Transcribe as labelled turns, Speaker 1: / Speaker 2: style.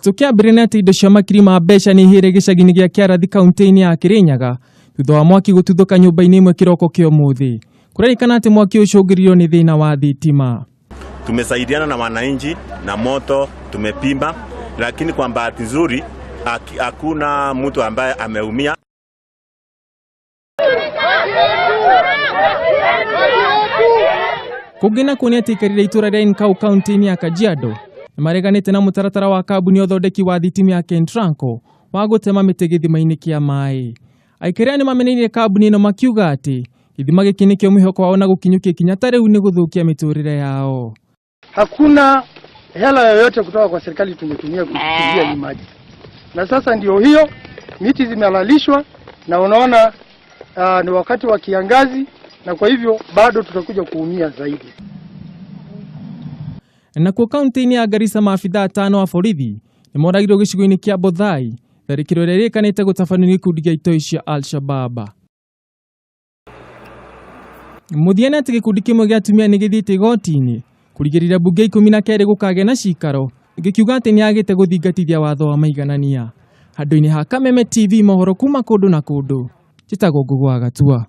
Speaker 1: Tukiambĩrĩria atĩ indo cia makiri ma mbeca nĩ ihĩire gĩcagi-inĩ gĩa Kĩarathi kaunti-inĩ ya Kĩrĩnyaga thutha wa mwaki gũtuthũka nyũmba-inĩ imwe kĩroko kĩa ũmũthĩ. Kũrerĩkana atĩ mwaki ũcio ũcũngĩrĩirio nĩ thĩna wa thitima.
Speaker 2: Tumesaidiana na wananchi na moto tumepima, lakini kwa bahati nzuri hakuna mtu ambaye ameumia.
Speaker 1: Kũngĩna kuonania atĩ ikarĩra itũra rĩa Nkau kaunti-inĩ ya Kajiado nĩmareganĩte na mũtaratara wa kambuni ya ũthondeki wa thitima ya Kentranco wa gũtema mĩtĩ gĩthima-inĩ kĩa maĩ. Aikari nĩmameneire kambuni ĩno makiuga atĩ gĩthima gĩkĩ nĩkĩo mwĩhoko wao na gũkinyũkia ikinya ta rĩu nĩ gũthũkia mĩtũrĩre yao.
Speaker 3: Hakuna hela yoyote kutoka kwa serikali tumetumia kufikia hii maji. Na sasa ndio hiyo miti zimehalalishwa na unaona ni wakati wa kiangazi na kwa hivyo bado tutakuja kuumia zaidi.
Speaker 1: Na kwa kaunti-inĩ ya Garissa maabithaa 5 wa borithi nĩmoragirwo gĩcigo-inĩ kĩa Bothai tharĩkĩro ĩrĩa ĩrĩkanĩte gũtabanio nĩ gĩkundi gĩa itoi cia Al-Shabab. Mũthiane atĩ gĩkundi kĩmwe gĩa atumia nĩ gĩthiĩte igoti-inĩ kũrigĩrĩria mbunge 12 gũkagĩa na cikaro gĩkiuga atĩ nĩyagĩte gũthingatithia watho wa maiganania. Handũ-inĩ ha Kameme TV mohoro kuma kũndũ na kũndũ. Njĩtagwo Ngugi wa Gatua.